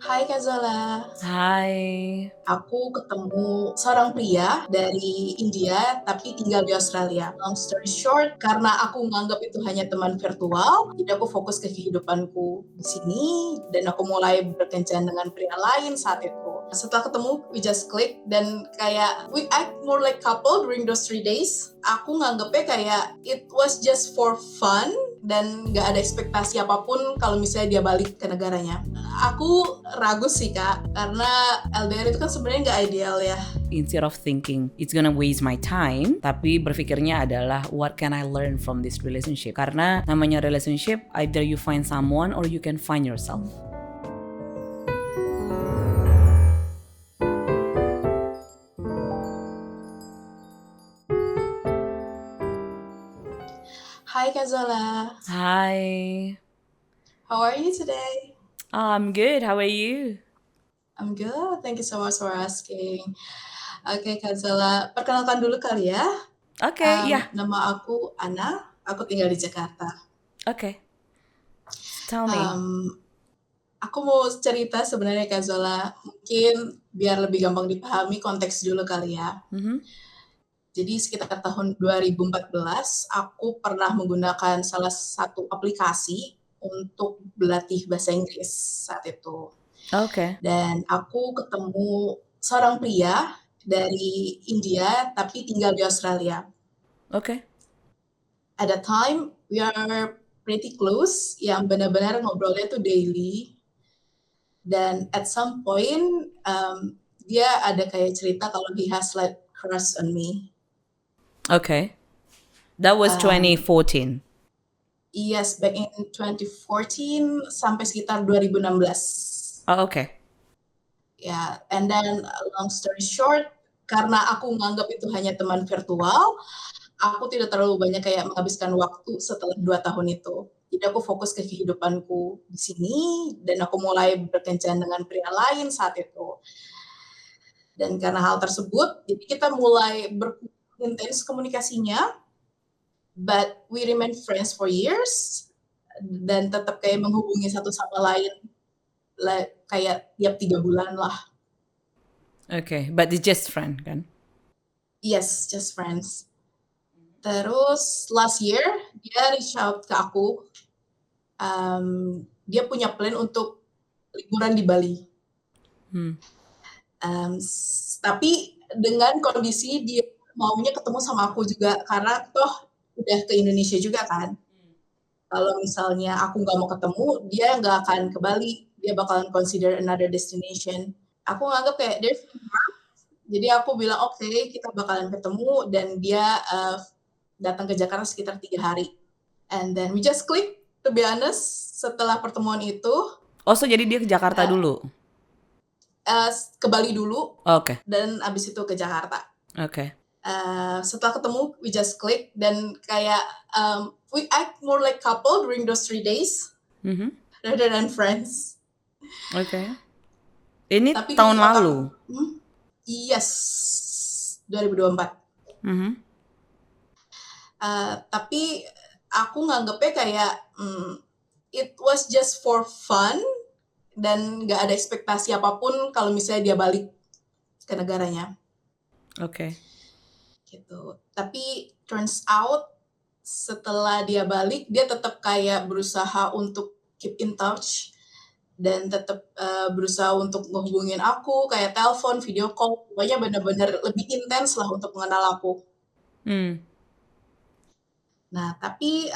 Hai Kak Zola, Hai. aku ketemu seorang pria dari India tapi tinggal di Australia. Long story short, karena aku menganggap itu hanya teman virtual, jadi aku fokus ke kehidupanku di sini dan aku mulai berkencan dengan pria lain saat itu. Setelah ketemu, we just click dan kayak we act more like couple during those 3 days. Aku nganggapnya kayak it was just for fun dan nggak ada ekspektasi apapun kalau misalnya dia balik ke negaranya. Aku ragu sih Kak, karena LDR itu kan sebenarnya nggak ideal ya. Instead of thinking it's gonna waste my time, tapi berpikirnya adalah what can I learn from this relationship? Karena namanya relationship, either you find someone or you can find yourself. Hai Kak Zola, Hi. how are you today? I'm good. How are you? I'm good, thank you so much for asking. Oke Kak Zola, perkenalkan dulu kali ya. Okay, yeah. Nama aku Ana, aku tinggal di Jakarta. Okay. Tell me. Um, aku mau cerita sebenarnya Kak Zola, mungkin biar lebih gampang dipahami konteks dulu kali ya. Jadi sekitar tahun 2014, aku pernah menggunakan salah satu aplikasi untuk berlatih bahasa Inggris saat itu. Okay. Dan aku ketemu seorang pria dari India tapi tinggal di Australia. Okay. At that time, we are pretty close, yang benar-benar ngobrolnya tuh daily. Dan at some point, dia ada kayak cerita kalau he has like crush on me. Okay. That was Um, 2014. Yes, back in 2014 sampai sekitar 2016. Oh, okay. Ya, and then long story short, karena aku menganggap itu hanya teman virtual, aku tidak terlalu banyak kayak menghabiskan waktu setelah 2 tahun itu. Jadi aku fokus ke kehidupanku di sini dan aku mulai berkencan dengan pria lain saat itu. Dan karena hal tersebut, jadi kita mulai berintens komunikasinya, but we remain friends for years dan tetap kayak menghubungi satu sama lain kayak tiap 3 bulan lah. Okay, but it's just friend kan? Yes, just friends. Terus last year dia reach out ke aku. Dia punya plan untuk liburan di Bali. Tapi dengan kondisi dia maunya ketemu sama aku juga karena toh udah ke Indonesia juga kan. Kalau misalnya aku nggak mau ketemu, dia nggak akan ke Bali. Dia bakalan consider another destination. Aku nganggap kayak there's jadi aku bilang oke, kita bakalan ketemu dan dia datang ke Jakarta sekitar 3 hari. And then we just click, to be honest, setelah pertemuan itu. Oh, so jadi dia ke Jakarta uh, dulu? ke Bali dulu, Okay. dan abis itu ke Jakarta. Okay. Setelah ketemu, we just click dan kayak we act more like couple during those 3 days rather than friends. Okay. Ini Tapi di tahun otak, lalu. yes, 2024. Tapi aku nganggepnya kayak it was just for fun dan nggak ada ekspektasi apapun kalau misalnya dia balik ke negaranya. Okay. Gitu. Tapi turns out setelah dia balik, dia tetap kayak berusaha untuk keep in touch dan tetap berusaha untuk menghubungin aku, kayak telepon, video call, pokoknya benar-benar lebih intens lah untuk mengenal aku. Nah, tapi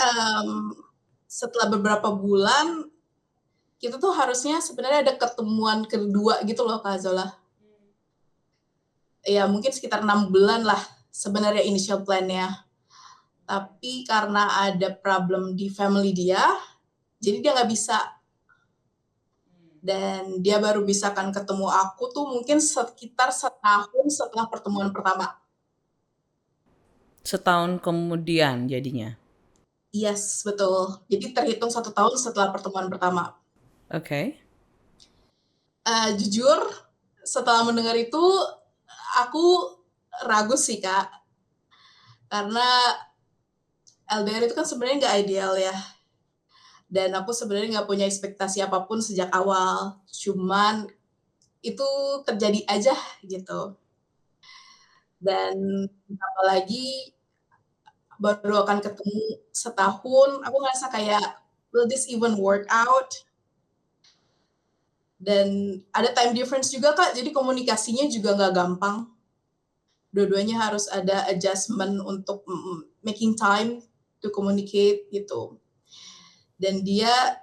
setelah beberapa bulan, kita tuh harusnya sebenarnya ada ketemuan kedua gitu loh Kak Zola. Ya mungkin sekitar 6 bulan lah sebenarnya initial plan-nya. Tapi karena ada problem di family dia, jadi dia nggak bisa. Dan dia baru bisa kan ketemu aku tuh mungkin sekitar setahun setelah pertemuan pertama. Setahun kemudian jadinya. Yes, betul. Jadi terhitung 1 tahun setelah pertemuan pertama. Okay. Jujur, setelah mendengar itu, aku ragu sih Kak. Karena LDR itu kan sebenarnya nggak ideal ya. Dan aku sebenarnya nggak punya ekspektasi apapun sejak awal, cuman itu terjadi aja gitu. Dan apalagi baru akan ketemu setahun, aku ngerasa kayak, will this even work out? Dan ada time difference juga Kak, jadi komunikasinya juga nggak gampang. Dua-duanya harus ada adjustment untuk making time to communicate gitu. Dan dia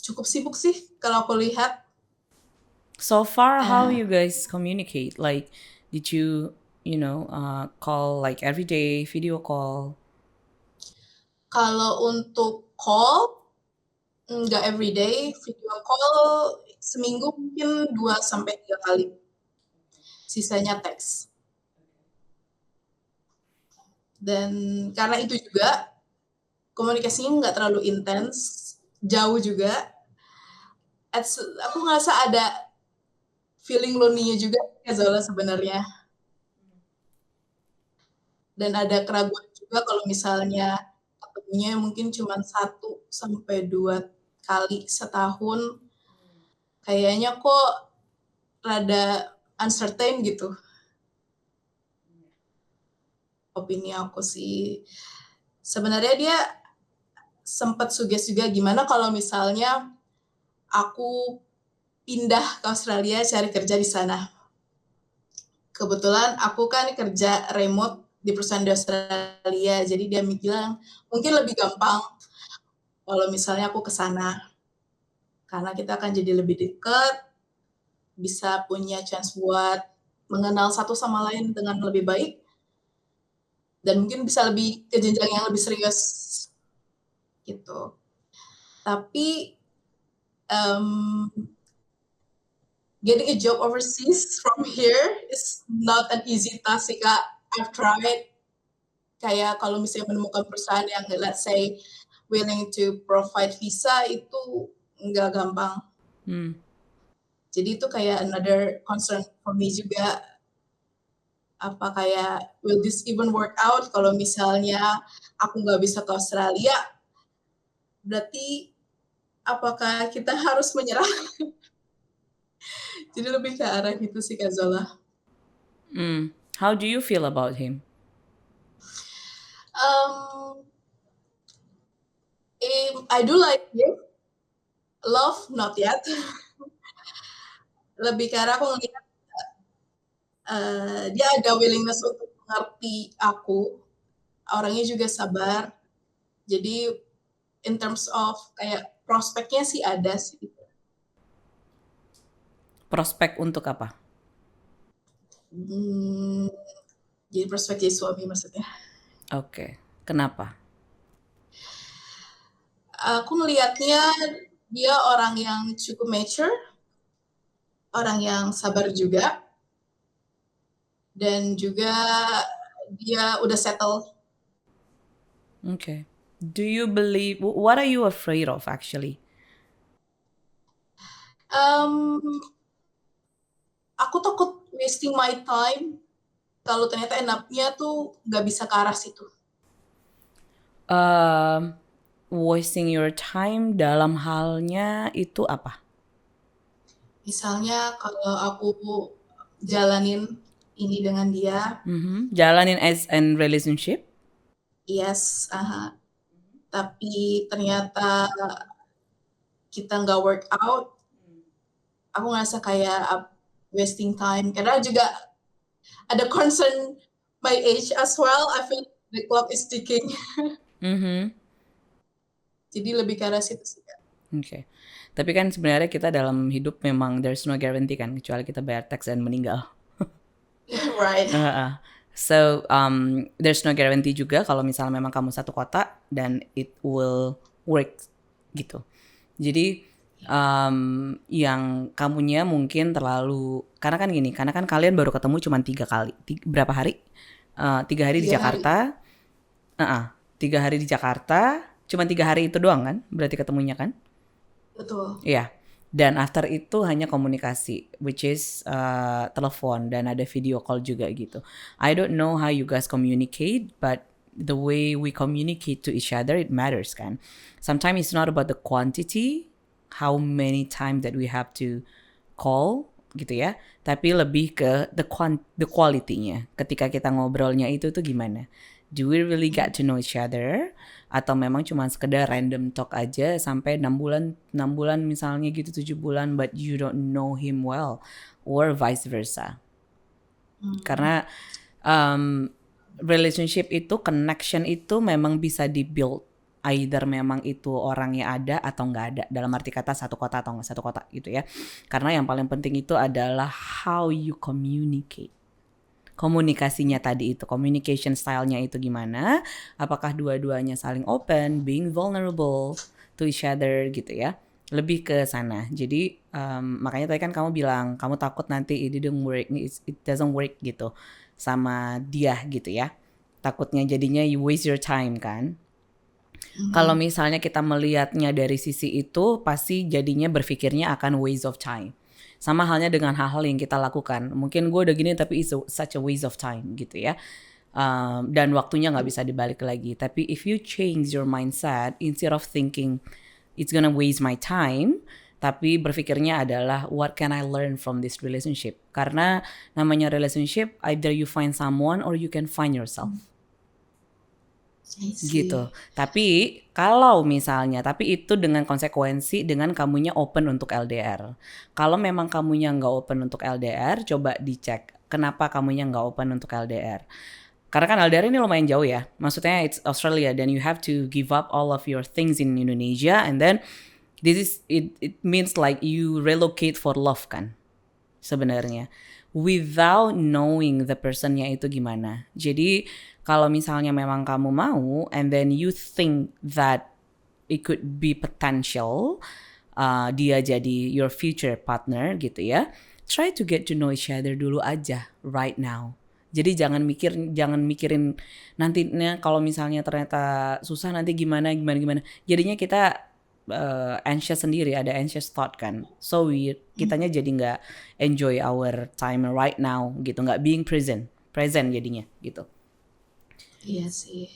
cukup sibuk sih kalau aku lihat. So far, how Eh, you guys communicate? Like, did you, call like every day, video call? Kalau untuk call, nggak everyday, video call seminggu mungkin 2 sampai 3 kali. Sisanya teks. Dan karena itu juga komunikasinya nggak terlalu intens, jauh juga. Aku ngerasa ada feeling lonely-nya juga ya Zola sebenarnya. Dan ada keraguan juga kalau misalnya ketemunya mungkin cuma 1 sampai 2 kali setahun, kayaknya kok rada uncertain gitu. Opini aku sih. Sebenarnya dia sempat suggest juga gimana kalau misalnya aku pindah ke Australia cari kerja di sana. Kebetulan aku kan kerja remote di perusahaan di Australia, jadi dia bilang mungkin lebih gampang kalau misalnya aku ke sana. Karena kita akan jadi lebih dekat, bisa punya chance buat mengenal satu sama lain dengan lebih baik, dan mungkin bisa lebih ke jenjang yang lebih serius gitu. Tapi getting a job overseas from here is not an easy task sih Kak. I've tried. Kayak kalau misalnya menemukan perusahaan yang let's say willing to provide visa itu nggak gampang. Jadi itu kayak another concern for me juga. Apa kayak will this even work out kalau misalnya aku nggak bisa ke Australia? Berarti apakah kita harus menyerah? Jadi lebih ke arah gitu sih Kak Zola. How do you feel about him? I do like him. Love not yet. Lebih ke arah aku ngelihat dia ada willingness untuk mengerti aku. Orangnya juga sabar. Jadi in terms of kayak prospeknya sih ada sih. Prospek untuk apa? Jadi prospek jadi suami maksudnya. Oke. Kenapa? Aku ngelihatnya dia orang yang cukup mature, orang yang sabar juga, dan juga dia udah settle. Okay. Do you believe, what are you afraid of actually? Aku takut wasting my time kalau ternyata end-up-nya tuh nggak bisa ke arah situ. Wasting your time dalam halnya itu apa? Misalnya kalau aku jalanin ini dengan dia, Jalanin as an relationship? yes, tapi ternyata kita nggak work out, aku ngerasa kayak wasting time. Karena juga ada concern my age as well. I feel the clock is ticking. Jadi lebih ke arah situ sih. Okay. Tapi kan sebenarnya kita dalam hidup memang there's no guarantee kan, kecuali kita bayar tax dan meninggal. Right. So there's no guarantee juga kalau misalnya memang kamu satu kota dan it will work gitu. Jadi yang kamunya mungkin terlalu, karena kan gini, karena kan kalian baru ketemu cuma 3 kali, berapa hari? 3 hari di Jakarta. 3 hari di Jakarta, cuma 3 hari itu doang kan? Berarti ketemunya kan? Betul. Iya. Dan after itu hanya komunikasi, which is telepon dan ada video call juga gitu. I don't know how you guys communicate, but the way we communicate to each other, it matters kan. Sometimes it's not about the quantity, how many time that we have to call gitu ya, tapi lebih ke the quality-nya. Ketika kita ngobrolnya itu tuh gimana? Do we really get to know each other? Atau memang cuma sekedar random talk aja sampai 6 bulan misalnya gitu, 7 bulan, but you don't know him well, or vice versa. Karena relationship itu, connection itu memang bisa di-build. Either memang itu orangnya ada atau nggak ada. Dalam arti kata satu kota atau nggak satu kota gitu ya. Karena yang paling penting itu adalah how you communicate. Komunikasinya tadi itu, communication style-nya itu gimana. Apakah dua-duanya saling open, being vulnerable to each other gitu ya. Lebih ke sana. Jadi makanya tadi kan kamu bilang, kamu takut nanti it doesn't work gitu sama dia gitu ya. Takutnya jadinya you waste your time kan. Kalau misalnya kita melihatnya dari sisi itu, pasti jadinya berpikirnya akan waste of time. Sama halnya dengan hal-hal yang kita lakukan. Mungkin gue udah gini tapi it's such a waste of time gitu ya. Dan waktunya nggak bisa dibalik lagi. Tapi if you change your mindset, instead of thinking it's gonna waste my time, tapi berpikirnya adalah what can I learn from this relationship? Karena namanya relationship, either you find someone or you can find yourself. Gitu. Tapi kalau misalnya, tapi itu dengan konsekuensi dengan kamunya open untuk LDR. Kalau memang kamunya nggak open untuk LDR, coba dicek kenapa kamunya nggak open untuk LDR. Karena kan LDR ini lumayan jauh ya. Maksudnya it's Australia, then you have to give up all of your things in Indonesia, and then it means like you relocate for love kan sebenarnya, without knowing the personnya itu gimana. Jadi kalau misalnya memang kamu mau, and then you think that it could be potential, dia jadi your future partner gitu ya, try to get to know each other dulu aja right now. Jadi jangan mikirin nantinya kalau misalnya ternyata susah nanti gimana. Jadinya kita anxious sendiri, ada anxious thought kan. So kitanya jadi nggak enjoy our time right now gitu, nggak being present jadinya gitu. Iya sih.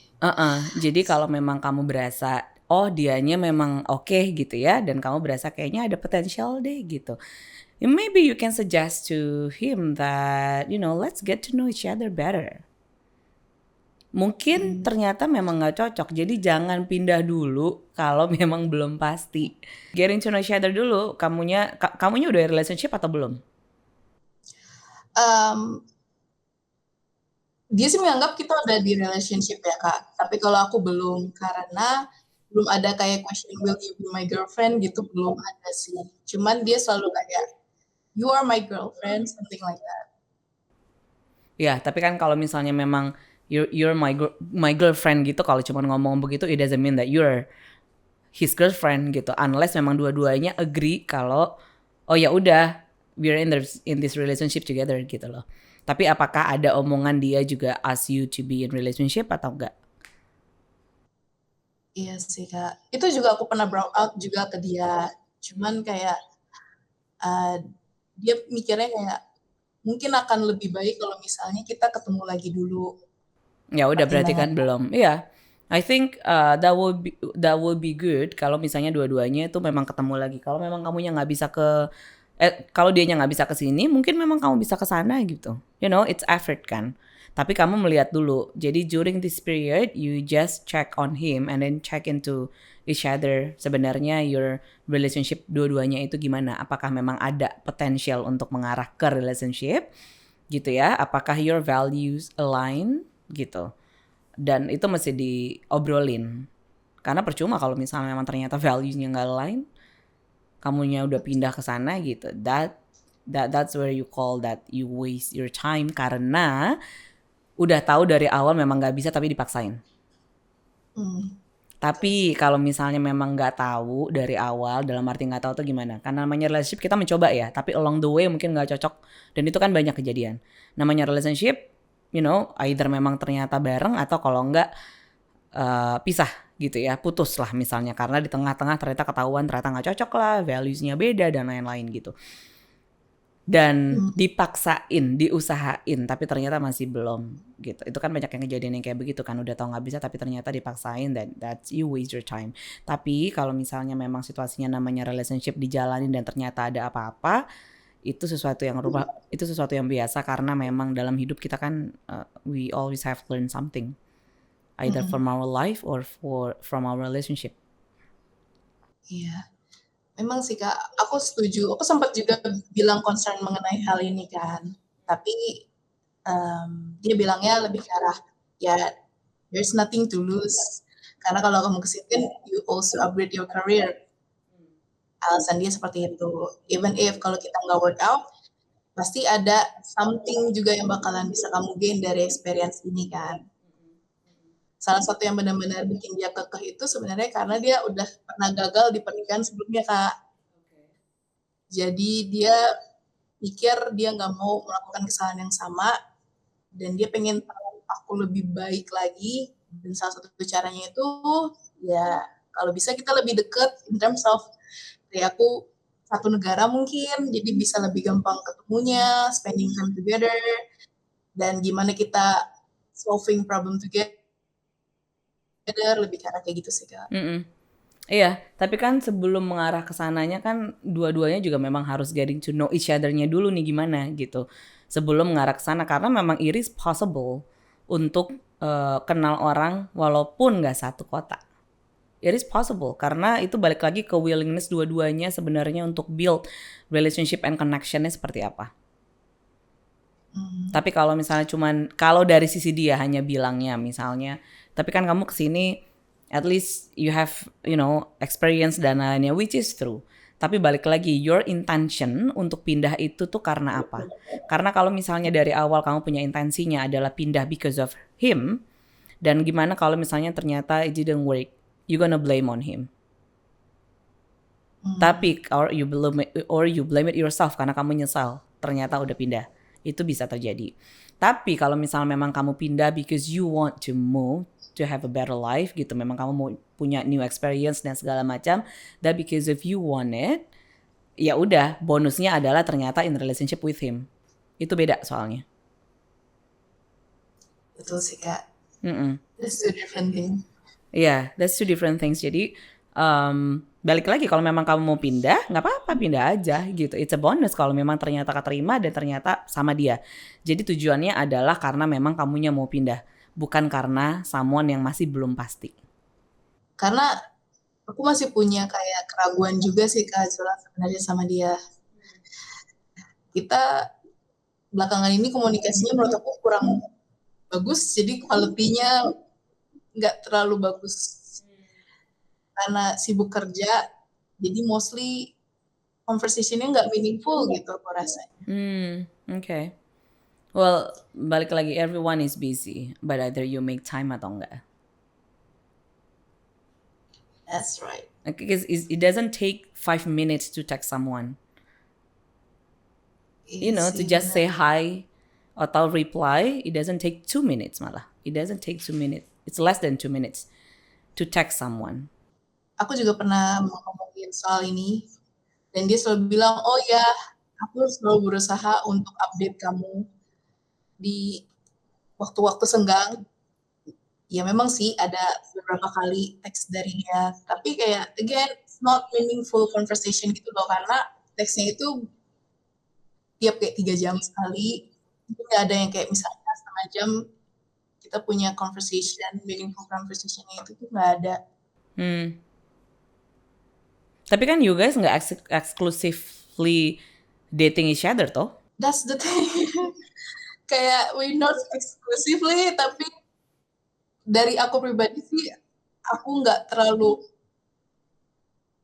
Jadi kalau memang kamu berasa dianya memang oke gitu ya, dan kamu berasa kayaknya ada potensial deh gitu, maybe you can suggest to him that let's get to know each other better. Mungkin ternyata memang nggak cocok, jadi jangan pindah dulu kalau memang belum pasti. Getting to know each other dulu. Kamunya udah relationship atau belum? Dia sih menganggap kita udah di relationship ya Kak, tapi kalau aku belum, karena belum ada kayak question will you be my girlfriend gitu, belum ada sih. Cuman dia selalu kayak you are my girlfriend, something like that. Ya, tapi kan kalau misalnya memang you're my girlfriend gitu, kalau cuma ngomong begitu, it doesn't mean that you're his girlfriend gitu, unless memang dua-duanya agree kalau ya udah we're in this relationship together gitu loh. Tapi apakah ada omongan dia juga ask you to be in relationship atau enggak? Iya sih Kak, itu juga aku pernah brought out juga ke dia, cuman kayak dia mikirnya kayak mungkin akan lebih baik kalau misalnya kita ketemu lagi dulu. Ya udah, berarti kan belum. Iya. I think that will be good kalau misalnya dua-duanya itu memang ketemu lagi. Kalau memang kamunya nggak bisa kalau dianya nggak bisa ke sini, mungkin memang kamu bisa ke sana gitu. It's effort kan. Tapi kamu melihat dulu. Jadi during this period, you just check on him and then check into each other. Sebenarnya your relationship dua-duanya itu gimana? Apakah memang ada potential untuk mengarah ke relationship gitu ya? Apakah your values align gitu? Dan itu mesti diobrolin. Karena percuma kalau misalnya memang ternyata values-nya nggak align, kamunya udah pindah ke sana gitu. That's where you call that you waste your time, karena udah tahu dari awal memang nggak bisa tapi dipaksain. Tapi kalau misalnya memang nggak tahu dari awal, dalam arti nggak tahu tuh gimana? Karena namanya relationship kita mencoba ya, tapi along the way mungkin nggak cocok, dan itu kan banyak kejadian. Namanya relationship, either memang ternyata bareng atau kalau nggak pisah gitu ya, putus lah misalnya karena di tengah-tengah ternyata ketahuan ternyata nggak cocok lah, values-nya beda dan lain-lain gitu. dan dipaksain, diusahain, tapi ternyata masih belum gitu. Itu kan banyak yang kejadian yang kayak begitu kan, udah tau nggak bisa tapi ternyata dipaksain, dan that's you waste your time. Tapi kalau misalnya memang situasinya namanya relationship dijalanin dan ternyata ada apa-apa, itu sesuatu yang itu sesuatu yang biasa, karena memang dalam hidup kita kan we always have to learn something, either from our life or from our relationship. Iya. Memang sih Kak, aku setuju. Aku sempat juga bilang concern mengenai hal ini kan. Tapi dia bilangnya lebih ke arah, ya there's nothing to lose. Karena kalau kamu kesini kan you also upgrade your career. Alasan dia seperti itu. Even if kalau kita nggak work out, pasti ada something juga yang bakalan bisa kamu gain dari experience ini kan. Salah satu yang benar-benar bikin dia kekeh itu sebenarnya karena dia udah pernah gagal di pernikahan sebelumnya Kak. Jadi dia pikir dia nggak mau melakukan kesalahan yang sama dan dia pengen tahu aku lebih baik lagi, dan salah satu caranya itu ya kalau bisa kita lebih deket in terms of kayak aku satu negara mungkin, jadi bisa lebih gampang ketemunya, spending time together, dan gimana kita solving problem together, lebih karena kayak gitu sih Kak. Iya, tapi kan sebelum mengarah ke sananya kan dua-duanya juga memang harus getting to know each other-nya dulu nih gimana gitu. Sebelum mengarah ke sana, karena memang it is possible untuk kenal orang walaupun nggak satu kota. It is possible, karena itu balik lagi ke willingness dua-duanya sebenarnya untuk build relationship and connection-nya seperti apa. Tapi kalau misalnya kalau dari sisi dia hanya bilangnya misalnya, tapi kan kamu kesini at least you have experience dan lainnya, which is true. Tapi balik lagi, your intention untuk pindah itu tuh karena apa? Karena kalau misalnya dari awal kamu punya intensinya adalah pindah because of him, dan gimana kalau misalnya ternyata it didn't work, you gonna blame on him. Tapi or you blame it yourself karena kamu nyesal ternyata udah pindah. Itu bisa terjadi. Tapi kalau misalnya memang kamu pindah because you want to move to have a better life gitu, memang kamu mau punya new experience dan segala macam, that because if you want it, ya udah, bonusnya adalah ternyata in relationship with him. Itu beda soalnya. Betul sih Kak. That's two different things. Yeah, that's two different things. Jadi balik lagi, kalau memang kamu mau pindah, nggak apa-apa, pindah aja gitu. It's a bonus kalau memang ternyata keterima dan ternyata sama dia. Jadi tujuannya adalah karena memang kamunya mau pindah, bukan karena someone yang masih belum pasti. Karena aku masih punya kayak keraguan juga sih Kak Zula sebenarnya sama dia. Kita belakangan ini komunikasinya menurut aku kurang bagus, jadi quality-nya nggak terlalu bagus. Karena sibuk kerja, jadi mostly conversation-nya nggak meaningful gitu aku rasanya. Okay. Well, balik lagi, everyone is busy, but either you make time atau enggak. That's right. Because it doesn't take 5 minutes to text someone. To just say hi atau reply, it doesn't take 2 minutes malah. It doesn't take 2 minutes. It's less than 2 minutes to text someone. Aku juga pernah ngomongin soal ini, dan dia selalu bilang, oh ya, aku selalu berusaha untuk update kamu di waktu-waktu senggang. Ya memang sih ada beberapa kali teks dari dia, tapi kayak again it's not meaningful conversation gitu loh, karena teksnya itu tiap kayak 3 jam sekali, jadi nggak ada yang kayak misalnya setengah jam kita punya conversation, meaningful conversation-nya itu tuh nggak ada. Tapi kan you guys nggak exclusively dating each other toh? That's the thing. Kayak we not exclusively, tapi dari aku pribadi sih, aku nggak terlalu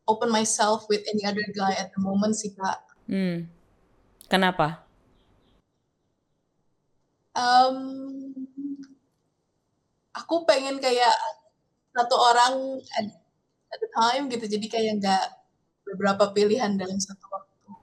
open myself with any other guy at the moment sih Kak. Kenapa? Aku pengen kayak satu orang at a time gitu, jadi kayak nggak beberapa pilihan dalam satu waktu.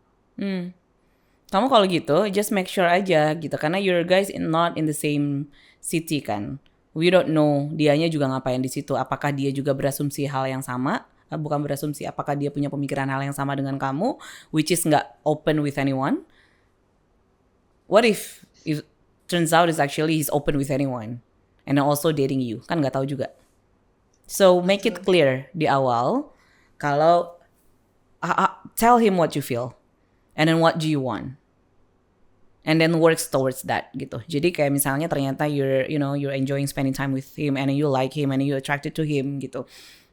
Kamu kalau gitu just make sure aja gitu, karena your guys not in the same city kan. We don't know dianya juga ngapain di situ. Apakah dia juga berasumsi hal yang sama? Bukan berasumsi, apakah dia punya pemikiran hal yang sama dengan kamu, which is nggak open with anyone, what if turns out is actually he's open with anyone and then also dating you, kan nggak tahu juga. So make it clear di awal kalau tell him what you feel and then what do you want and then works towards that gitu. Jadi kayak misalnya ternyata you're enjoying spending time with him and then you like him and then you're attracted to him gitu.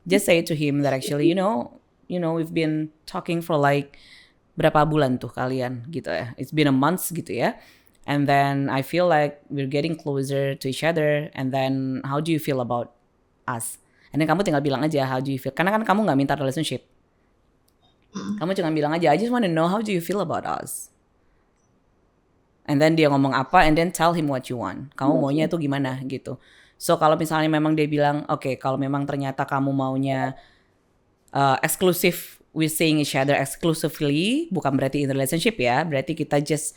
Just say to him that actually you know we've been talking for like berapa bulan tuh kalian gitu ya. It's been a month gitu ya. And then I feel like we're getting closer to each other. And then how do you feel about us? And then kamu tinggal bilang aja how do you feel. Karena kan kamu gak minta relationship. Kamu cuma bilang aja I just want to know how do you feel about us. And then dia ngomong apa and then tell him what you want. Kamu maunya itu gimana gitu. So kalau misalnya memang dia bilang okay, kalau memang ternyata kamu maunya exclusive, we're seeing each other exclusively, bukan berarti in relationship ya, berarti kita just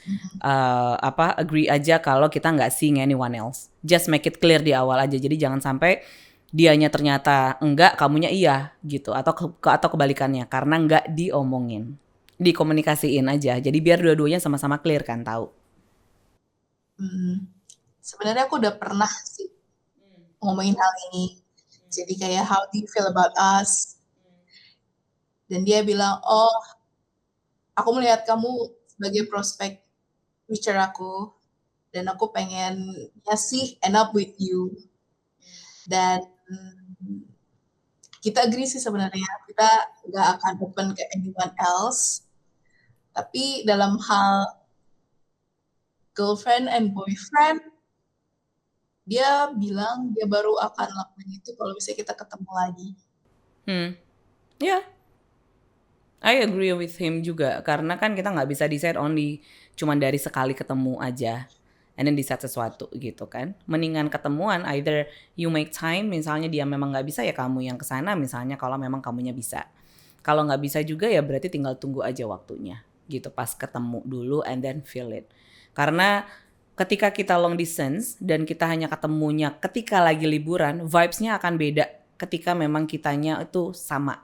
agree aja kalau kita nggak seeing anyone else. Just make it clear di awal aja, jadi jangan sampai dianya ternyata enggak, kamunya iya gitu, atau kebalikannya karena nggak diomongin, dikomunikasiin aja. Jadi biar dua-duanya sama-sama clear kan, tahu. Sebenarnya aku udah pernah sih ngomongin hal ini. Jadi kayak how do you feel about us? Dan dia bilang, oh, aku melihat kamu sebagai prospek future aku, dan aku pengen sih end up with you. Dan kita agree sih sebenarnya, kita nggak akan open ke anyone else. Tapi dalam hal girlfriend and boyfriend, dia bilang dia baru akan lakukan itu kalau misalnya kita ketemu lagi. Yeah. I agree with him juga, karena kan kita nggak bisa decide only cuman dari sekali ketemu aja and then decide sesuatu gitu kan. Mendingan ketemuan, either you make time, misalnya dia memang nggak bisa ya kamu yang kesana misalnya, kalau memang kamunya bisa. Kalau nggak bisa juga ya berarti tinggal tunggu aja waktunya gitu, pas ketemu dulu and then feel it. Karena ketika kita long distance dan kita hanya ketemunya ketika lagi liburan, vibes-nya akan beda ketika memang kitanya itu sama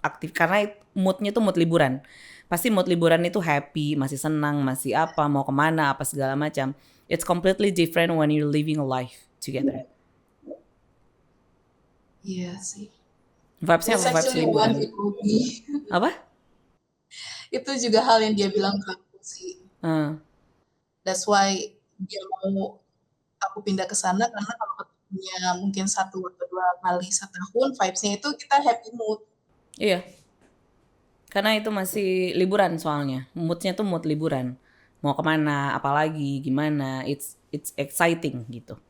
aktif, karena moodnya tuh mood liburan. Pasti mood liburan itu happy, masih senang, masih apa, mau kemana, apa segala macam. It's completely different when you're living a life together. Iya sih. Vibes-nya apa? Vibes liburan. Apa? Itu juga hal yang dia bilang ke aku sih. That's why dia mau aku pindah ke sana, karena kalau ketemunya mungkin 1 atau 2 kali setahun, vibes-nya itu kita happy mood. Iya. Karena itu masih liburan soalnya. Moodnya tuh mood liburan. Mau kemana, apalagi, gimana. It's exciting gitu.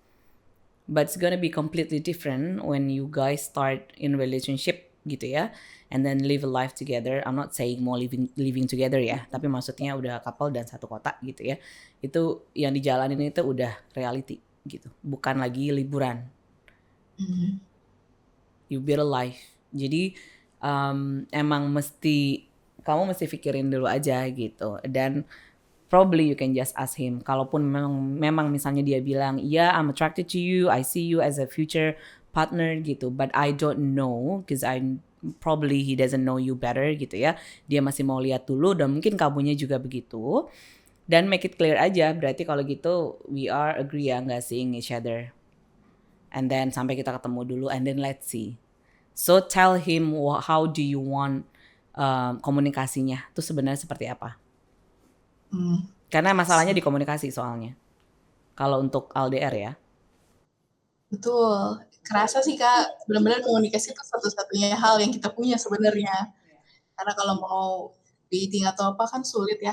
But it's gonna be completely different when you guys start in relationship gitu ya. And then live a life together. I'm not saying mau living together ya. Tapi maksudnya udah couple dan satu kota gitu ya. Itu yang dijalanin itu udah reality gitu. Bukan lagi liburan. You build a life. Jadi emang kamu mesti pikirin dulu aja gitu. Dan probably you can just ask him. Kalaupun memang misalnya dia bilang, yeah, I'm attracted to you, I see you as a future partner gitu, but I don't know because probably he doesn't know you better gitu ya. Dia masih mau lihat dulu, dan mungkin kamunya juga begitu. Dan make it clear aja, berarti kalau gitu we are agree ya nggak seeing each other. And then sampai kita ketemu dulu and then let's see. So tell him how do you want komunikasinya itu sebenarnya seperti apa. Karena masalahnya di komunikasi soalnya. Kalau untuk LDR ya. Betul. Kerasa sih Kak, benar-benar komunikasi itu satu-satunya hal yang kita punya sebenarnya. Karena kalau mau dating atau apa kan sulit ya.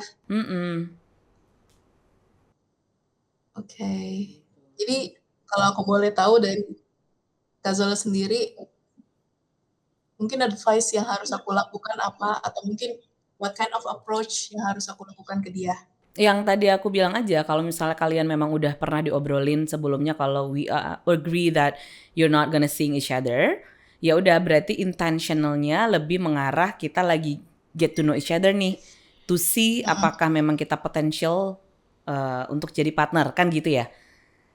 Oke. Jadi kalau aku boleh tahu dari Kak Zola sendiri, mungkin advice yang harus aku lakukan apa, atau mungkin what kind of approach yang harus aku lakukan ke dia? Yang tadi aku bilang aja, kalau misalnya kalian memang udah pernah diobrolin sebelumnya kalau we agree that you're not gonna seeing each other, ya udah berarti intentionalnya lebih mengarah kita lagi get to know each other nih, to see apakah memang kita potential untuk jadi partner, kan gitu ya.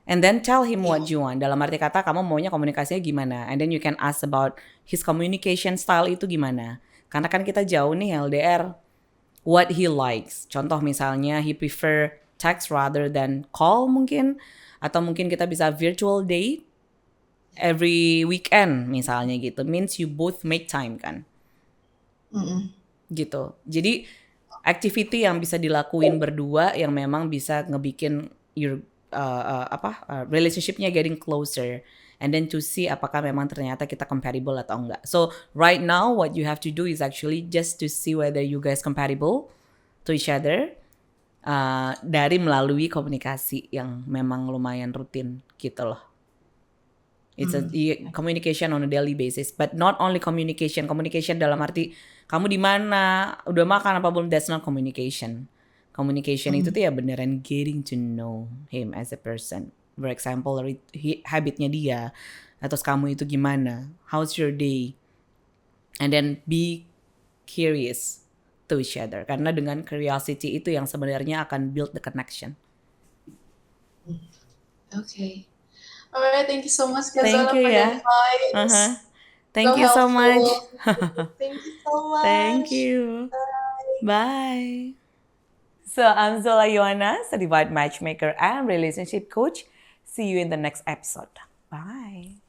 And then tell him what you want. Dalam arti kata kamu maunya komunikasinya gimana. And then you can ask about his communication style itu gimana. Karena kan kita jauh nih LDR. What he likes. Contoh misalnya he prefer text rather than call mungkin, atau mungkin kita bisa virtual date every weekend misalnya gitu. Means you both make time kan. Gitu. Jadi activity yang bisa dilakuin berdua yang memang bisa ngebikin your relationshipnya getting closer, and then to see apakah memang ternyata kita compatible atau enggak. So right now what you have to do is actually just to see whether you guys compatible to each other, dari melalui komunikasi yang memang lumayan rutin gitu loh. It's a communication on a daily basis, but not only communication dalam arti kamu di mana, udah makan apa belum, that's not communication. Communication itu tuh ya beneran getting to know him as a person. For example, habitnya dia, atau kamu itu gimana, how's your day, and then be curious to each other. Karena dengan curiosity itu yang sebenarnya akan build the connection. Okay. Alright, thank you so much, Kak Thank Zola, you for the ya. advice. Thank So you so much. helpful. Thank you so much. Thank you. Bye. So I'm Zola Ioana, certified matchmaker and relationship coach. See you in the next episode. Bye.